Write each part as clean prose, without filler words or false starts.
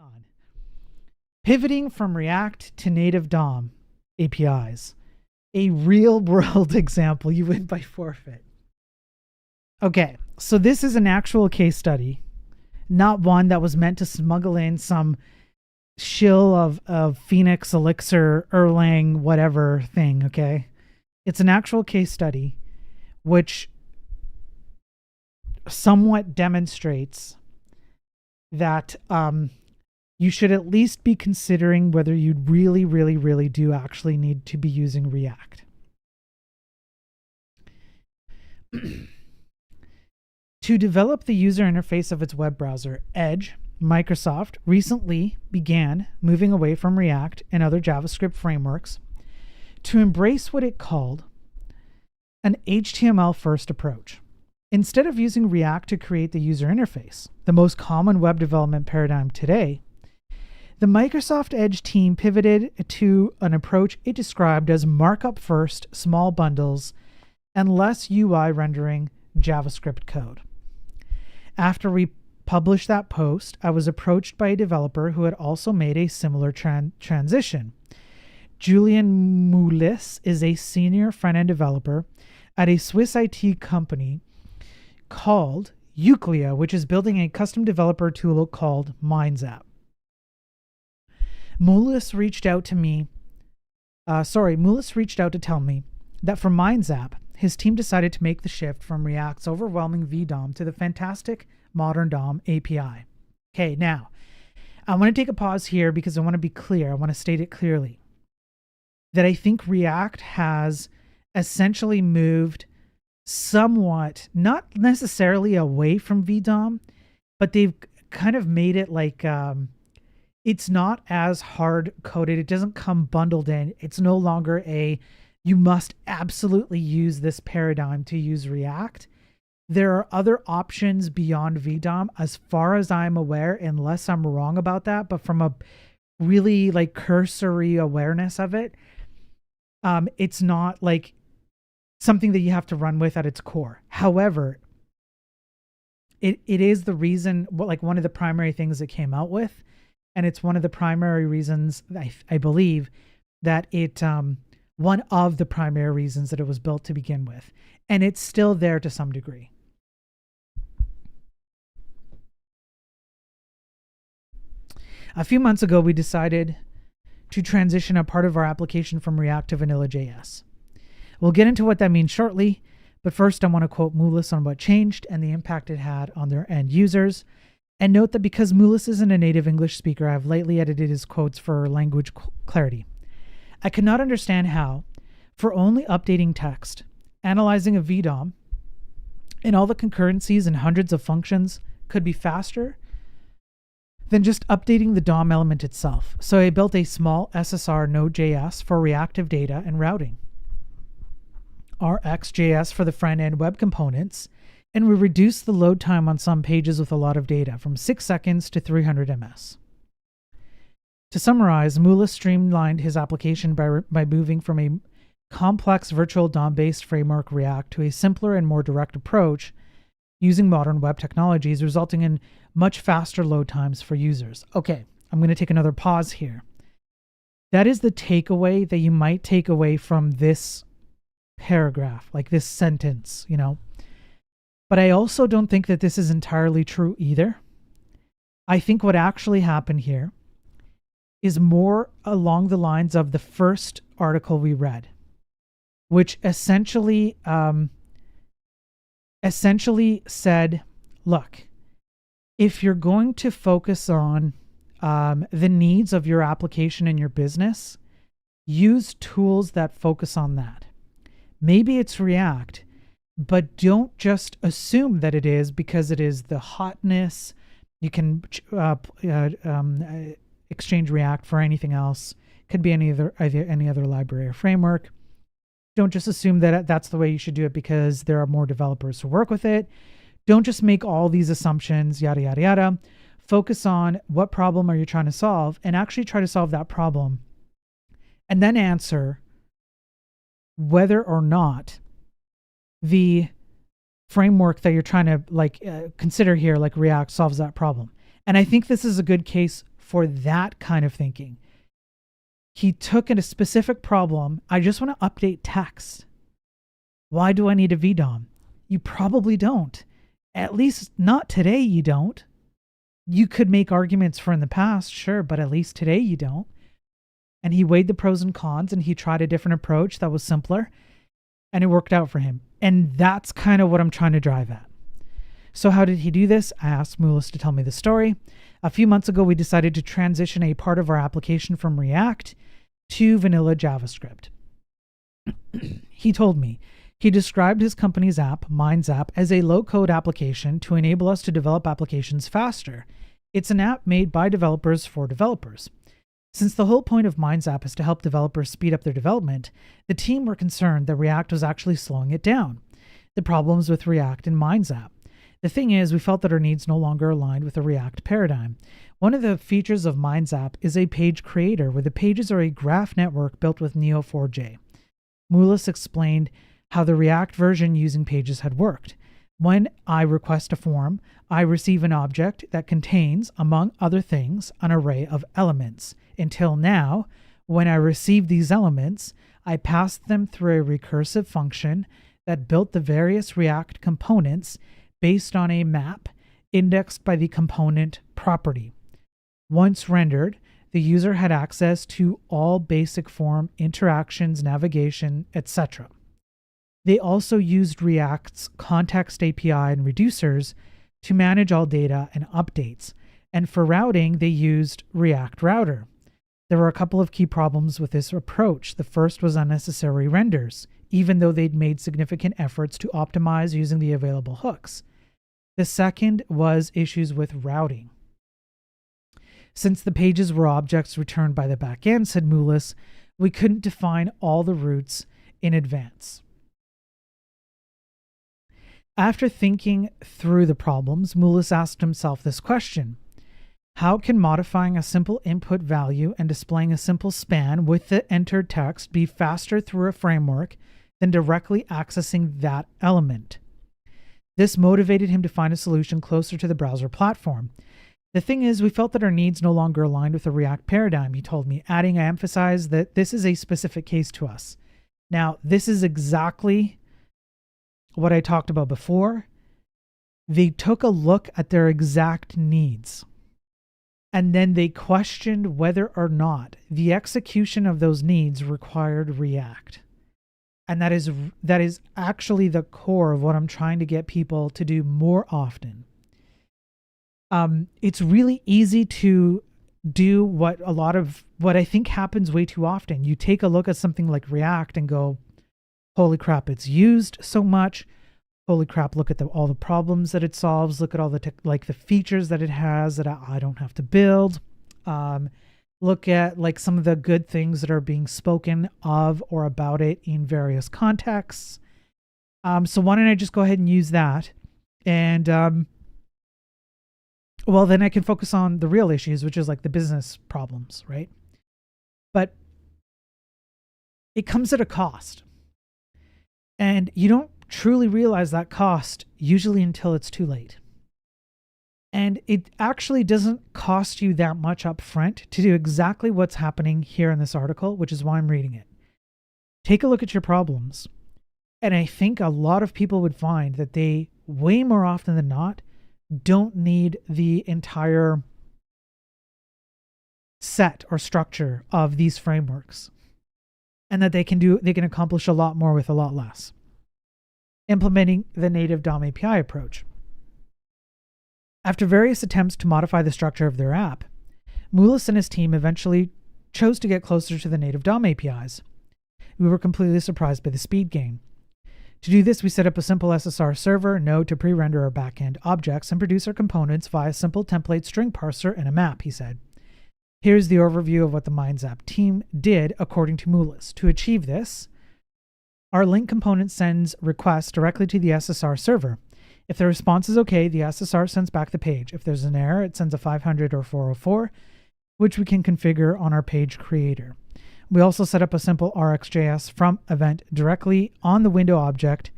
on. Pivoting from React to native DOM APIs. A real world example. You win by forfeit. Okay, so this is an actual case study, not one that was meant to smuggle in some shill of Phoenix, Elixir, Erlang, whatever thing, okay? It's an actual case study which somewhat demonstrates that you should at least be considering whether you really, really, really do actually need to be using React. To develop the user interface of its web browser, Edge, Microsoft recently began moving away from React and other JavaScript frameworks to embrace what it called an HTML-first approach. Instead of using React to create the user interface, the most common web development paradigm today, the Microsoft Edge team pivoted to an approach it described as markup-first, small bundles, and less UI rendering JavaScript code. After we published that post, I was approached by a developer who had also made a similar transition. Julian Moulis is a senior front-end developer at a Swiss IT company called Euclea, which is building a custom developer tool called MindsApp. Moulis reached out to tell me that for MindsApp, his team decided to make the shift from React's overwhelming VDOM to the fantastic modern DOM API. Okay, now, I want to take a pause here because I want to be clear. I want to state it clearly that I think React has essentially moved somewhat, not necessarily away from VDOM, but they've kind of made it like it's not as hard coded. It doesn't come bundled in. It's no longer you must absolutely use this paradigm to use React. There are other options beyond VDOM, as far as I'm aware, unless I'm wrong about that, but from a really like cursory awareness of it, it's not like something that you have to run with at its core. However, it is the reason, like one of the primary things it came out with, and it's one of the primary reasons I believe that one of the primary reasons that it was built to begin with. And it's still there to some degree. A few months ago, we decided to transition a part of our application from React to Vanilla.js. We'll get into what that means shortly, but first I want to quote Moulis on what changed and the impact it had on their end users. And note that because Moulis isn't a native English speaker, I have lightly edited his quotes for language clarity. I could not understand how, for only updating text, analyzing a VDOM, and all the concurrencies and hundreds of functions could be faster than just updating the DOM element itself. So I built a small SSR Node.js for reactive data and routing, RxJS for the front-end web components, and we reduced the load time on some pages with a lot of data from 6 seconds to 300 ms. To summarize, Moulis streamlined his application by moving from a complex virtual DOM-based framework React to a simpler and more direct approach using modern web technologies, resulting in much faster load times for users. Okay, I'm going to take another pause here. That is the takeaway that you might take away from this paragraph, like this sentence, you know. But I also don't think that this is entirely true either. I think what actually happened here is more along the lines of the first article we read, which essentially said, look, if you're going to focus on the needs of your application and your business, use tools that focus on that. Maybe it's React, but don't just assume that it is because it is the hotness. You can exchange React for anything else. Could be any other library or framework. Don't just assume that that's the way you should do it because there are more developers who work with it. Don't just make all these assumptions, yada, yada, yada. Focus on what problem are you trying to solve and actually try to solve that problem. And then answer whether or not the framework that you're trying to consider here, like React, solves that problem. And I think this is a good case for that kind of thinking. He took in a specific problem. I just want to update text. Why do I need a VDOM? You probably don't. At least not today you don't. You could make arguments for in the past, sure, but at least today you don't. And he weighed the pros and cons and he tried a different approach that was simpler and it worked out for him. And that's kind of what I'm trying to drive at. So how did he do this? I asked Mullis to tell me the story. A few months ago, we decided to transition a part of our application from React to vanilla JavaScript. He told me he described his company's app, Minds app, as a low-code application to enable us to develop applications faster. It's an app made by developers for developers. Since the whole point of Minds app is to help developers speed up their development, the team were concerned that React was actually slowing it down. The problems with React and Minds app. The thing is, we felt that our needs no longer aligned with the React paradigm. One of the features of Minds app is a page creator, where the pages are a graph network built with Neo4j. Mullis explained how the React version using pages had worked. When I request a form, I receive an object that contains, among other things, an array of elements. Until now, when I receive these elements, I pass them through a recursive function that built the various React components based on a map indexed by the component property. Once rendered, the user had access to all basic form interactions, navigation, etc. They also used React's context API and reducers to manage all data and updates. And for routing, they used React Router. There were a couple of key problems with this approach. The first was unnecessary renders, even though they'd made significant efforts to optimize using the available hooks. The second was issues with routing. Since the pages were objects returned by the backend, said Mullis, we couldn't define all the routes in advance. After thinking through the problems, Mullis asked himself this question: how can modifying a simple input value and displaying a simple span with the entered text be faster through a framework than directly accessing that element? This motivated him to find a solution closer to the browser platform. The thing is, we felt that our needs no longer aligned with the React paradigm, he told me, adding, I emphasize that this is a specific case to us. Now, this is exactly what I talked about before. They took a look at their exact needs, and then they questioned whether or not the execution of those needs required React. And that is actually the core of what I'm trying to get people to do more often. It's really easy to do what I think happens way too often. You take a look at something like React and go, holy crap, it's used so much. Holy crap, look at all the problems that it solves. Look at all the features that it has that I don't have to build. Look at some of the good things that are being spoken of or about it in various contexts. So why don't I just go ahead and use that? And then I can focus on the real issues, which is the business problems, right? But it comes at a cost. And you don't truly realize that cost usually until it's too late. And it actually doesn't cost you that much up front to do exactly what's happening here in this article, which is why I'm reading it. Take a look at your problems. And I think a lot of people would find that they, way more often than not, don't need the entire set or structure of these frameworks. And that they can accomplish a lot more with a lot less. Implementing the native DOM API approach. After various attempts to modify the structure of their app, Mullis and his team eventually chose to get closer to the native DOM APIs. We were completely surprised by the speed gain. To do this, we set up a simple SSR server node to pre-render our backend objects and produce our components via a simple template string parser and a map, he said. Here's the overview of what the Minds app team did according to Mullis. To achieve this, our link component sends requests directly to the SSR server. If the response is okay, the SSR sends back the page. If there's an error, it sends a 500 or 404, which we can configure on our page creator. We also set up a simple RxJS from event directly on the window object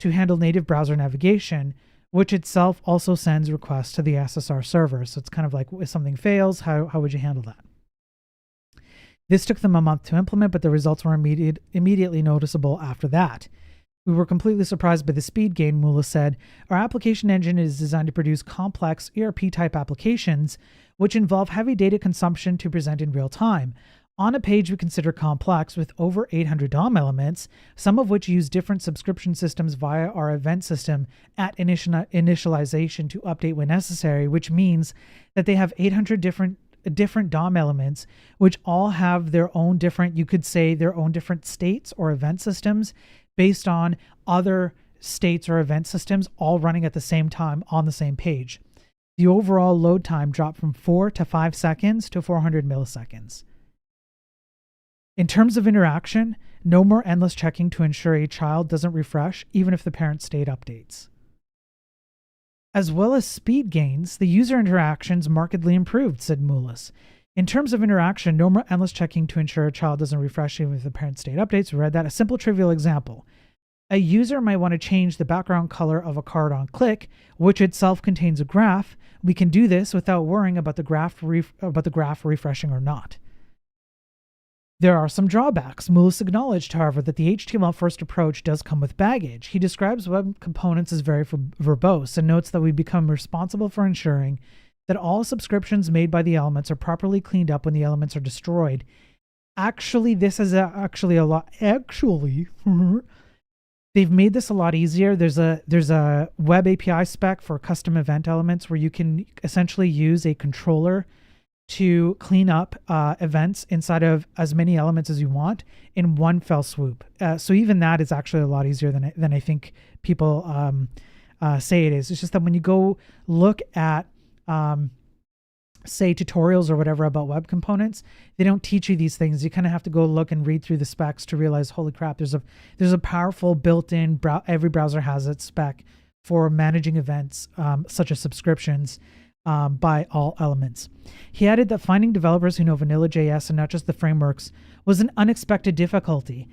to handle native browser navigation which itself also sends requests to the SSR server. So it's kind of like, if something fails, how would you handle that? This took them a month to implement, but the results were immediately noticeable after that. We were completely surprised by the speed gain, Mula said. Our application engine is designed to produce complex ERP-type applications, which involve heavy data consumption to present in real time. On a page we consider complex with over 800 DOM elements, some of which use different subscription systems via our event system at initialization to update when necessary, which means that they have 800 different DOM elements, which all have their own different, you could say their own different states or event systems based on other states or event systems all running at the same time on the same page. The overall load time dropped from 4 to 5 seconds to 400 milliseconds. In terms of interaction, no more endless checking to ensure a child doesn't refresh, even if the parent state updates. As well as speed gains, the user interactions markedly improved, said Moulis. In terms of interaction, no more endless checking to ensure a child doesn't refresh even if the parent state updates. We read that. A simple trivial example. A user might want to change the background color of a card on click, which itself contains a graph. We can do this without worrying about the graph refreshing or not. There are some drawbacks. Moulis acknowledged, however, that the HTML-first approach does come with baggage. He describes web components as very verbose and notes that we become responsible for ensuring that all subscriptions made by the elements are properly cleaned up when the elements are destroyed. Actually, this is they've made this a lot easier. There's a web API spec for custom event elements where you can essentially use a controller to clean up events inside of as many elements as you want in one fell swoop. So even that is actually a lot easier than I think people say it is. It's just that when you go look at say tutorials or whatever about web components, they don't teach you these things. You kind of have to go look and read through the specs to realize, holy crap, there's a powerful built-in every browser has its spec for managing events such as subscriptions by all elements. He added that finding developers who know Vanilla.js and not just the frameworks was an unexpected difficulty.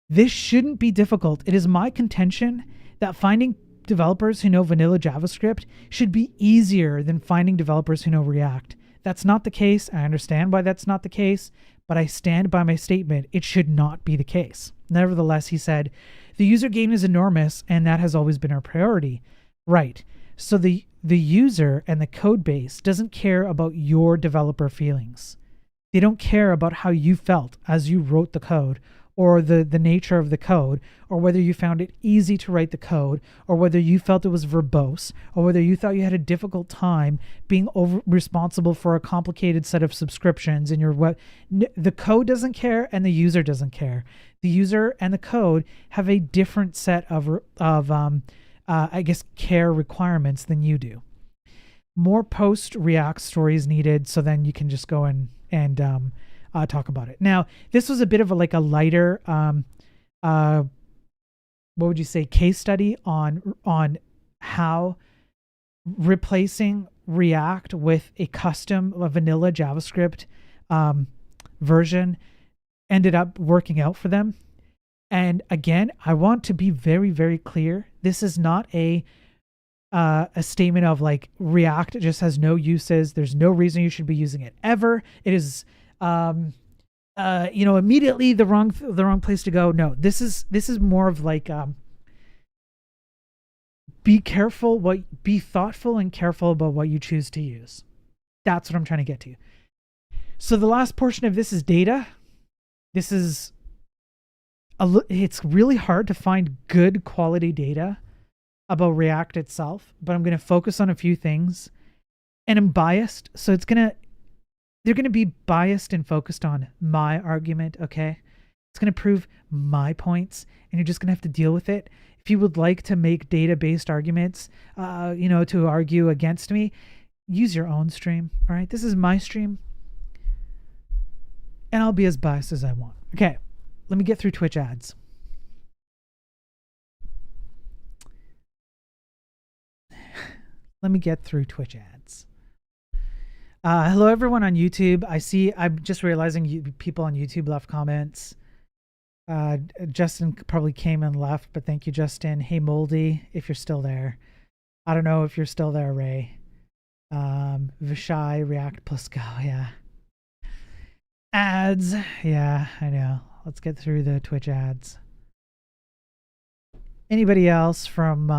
This shouldn't be difficult. It is my contention that finding developers who know vanilla JavaScript should be easier than finding developers who know React. That's not the case. I understand why that's not the case, but I stand by my statement. It should not be the case. Nevertheless, he said, the user gain is enormous, and that has always been our priority. Right. So the user and the code base doesn't care about your developer feelings. They don't care about how you felt as you wrote the code, or the nature of the code, or whether you found it easy to write the code, or whether you felt it was verbose, or whether you thought you had a difficult time being responsible for a complicated set of subscriptions in your web. The code doesn't care, and the user doesn't care. The user and the code have a different set of care requirements than you do. More post React stories needed, so then you can just go and talk about it. Now, this was a bit of a lighter, what would you say, case study on how replacing React with a vanilla JavaScript version ended up working out for them. And again, I want to be very, very clear. This is not a statement of React just has no uses. There's no reason you should be using it ever. It is immediately the wrong place to go. No, this is more of be thoughtful and careful about what you choose to use. That's what I'm trying to get to. So the last portion of this is data. It's really hard to find good quality data about React itself, but I'm going to focus on a few things, and I'm biased. So they're going to be biased and focused on my argument, okay? It's going to prove my points, and you're just going to have to deal with it. If you would like to make data-based arguments, to argue against me, use your own stream, all right? This is my stream, and I'll be as biased as I want. Okay, let me get through Twitch ads. Hello, everyone on YouTube. I'm just realizing people on YouTube left comments. Justin probably came and left, but thank you, Justin. Hey, Moldy, if you're still there. I don't know if you're still there, Ray. Vishai, React plus Go, yeah. Ads, yeah, I know. Let's get through the Twitch ads. Anybody else from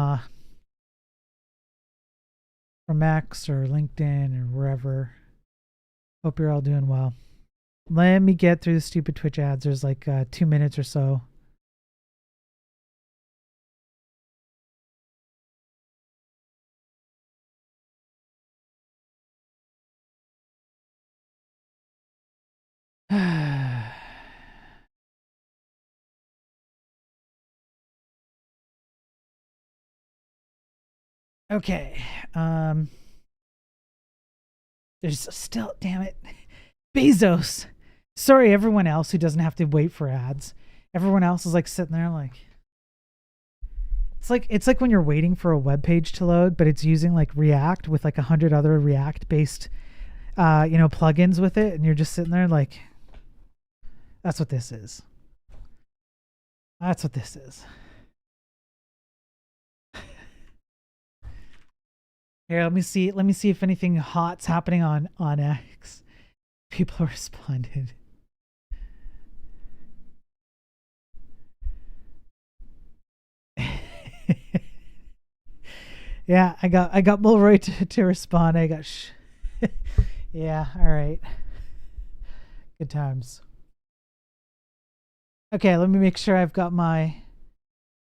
X or LinkedIn or wherever? Hope you're all doing well. Let me get through the stupid Twitch ads. There's like 2 minutes or so. Okay. There's still, damn it, Bezos. Sorry, everyone else who doesn't have to wait for ads. Everyone else is like sitting there like, it's like when you're waiting for a web page to load, but it's using like React with like 100 other React based plugins with it, and you're just sitting there like, that's what this is. That's what this is. Here, let me see if anything hot's happening on X. People responded. Yeah, I got Mulroy to respond. I got yeah, all right. Good times. Okay, let me make sure I've got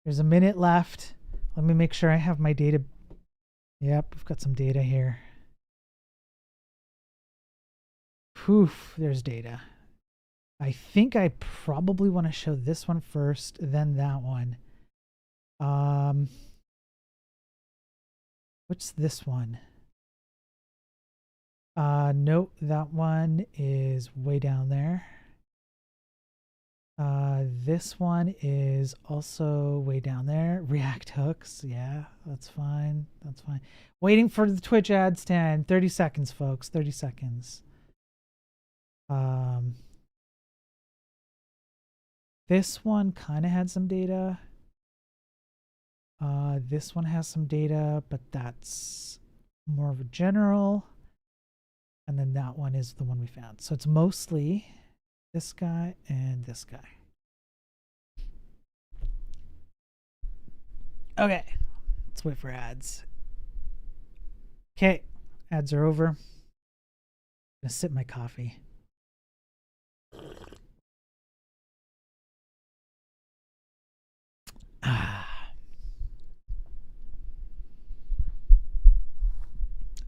there's a minute left. Let me make sure I have my data. Yep, I've got some data here. Poof, there's data. I think I probably want to show this one first, then that one. What's this one? Nope, that one is way down there. This one is also way down there. React hooks, yeah, that's fine. That's fine. Waiting for the Twitch ads to end. 30 seconds, folks. 30 seconds. This one kind of had some data. This one has some data, but that's more of a general. And then that one is the one we found. So it's mostly this guy and this guy. Okay, let's wait for ads. Okay, ads are over. I'm gonna sip my coffee.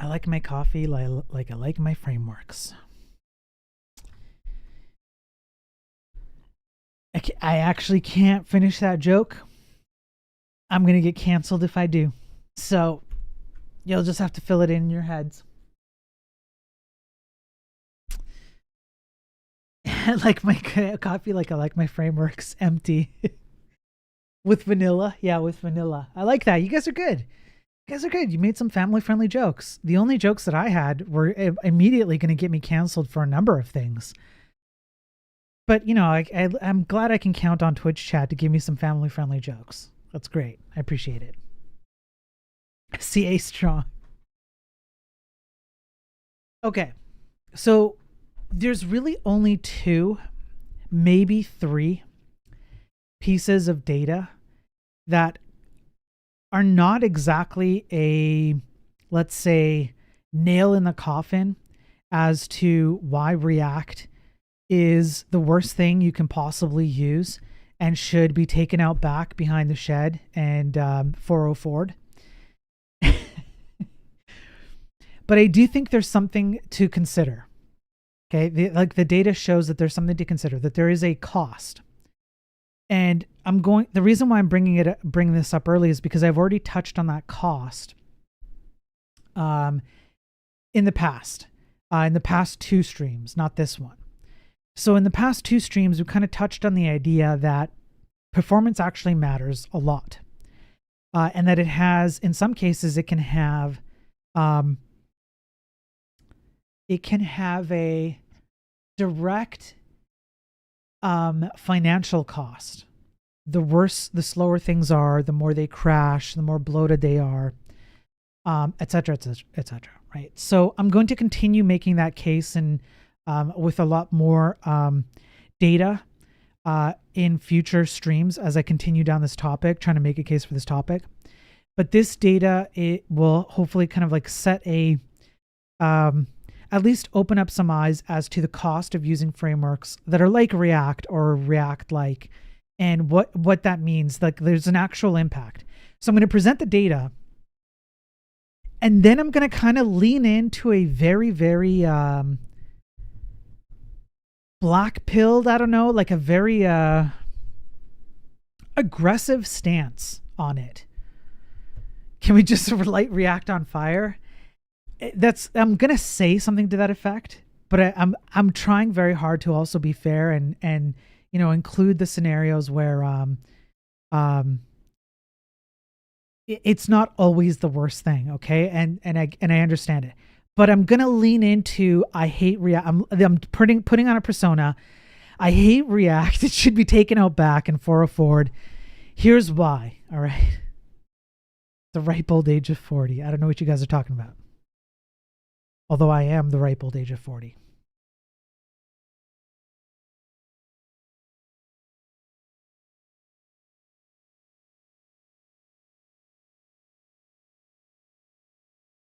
I like my coffee like I like my frameworks. I actually can't finish that joke. I'm going to get canceled if I do. So you'll just have to fill it in your heads. I like my coffee like I like my frameworks empty. With vanilla. Yeah, with vanilla. I like that. You guys are good. You guys are good. You made some family-friendly jokes. The only jokes that I had were immediately going to get me canceled for a number of things. But, you know, I'm glad I can count on Twitch chat to give me some family-friendly jokes. That's great. I appreciate it. CA strong. Okay. So there's really only 2, maybe 3 pieces of data that are not exactly a, let's say, nail in the coffin as to why React is the worst thing you can possibly use and should be taken out back behind the shed and 404'd. But I do think there's something to consider. Okay, the data shows that there's something to consider, that there is a cost. And the reason why I'm bringing this up early is because I've already touched on that cost in the past 2 streams, not this one. So in the past 2 streams, we kind of touched on the idea that performance actually matters a lot. And that it has, in some cases, it can have a direct financial cost. The worse, the slower things are, the more they crash, the more bloated they are. et cetera, et cetera, et cetera, right? So I'm going to continue making that case and with a lot more data in future streams as I continue down this topic, trying to make a case for this topic. But this data, it will hopefully kind of like set a, at least open up some eyes as to the cost of using frameworks that are like React or React-like, and what that means. Like there's an actual impact. So I'm going to present the data, and then I'm going to kind of lean into a very, very black-pilled, I don't know, like a very aggressive stance on it. Can we just light React on fire? I'm gonna say something to that effect, but I'm trying very hard to also be fair and include the scenarios where it's not always the worst thing, okay? And I understand it, but I'm gonna lean into I hate React. I'm putting on a persona. I hate React. It should be taken out back and 404'd. Here's why. All right. The ripe old age of 40. I don't know what you guys are talking about. Although I am the ripe old age of 40.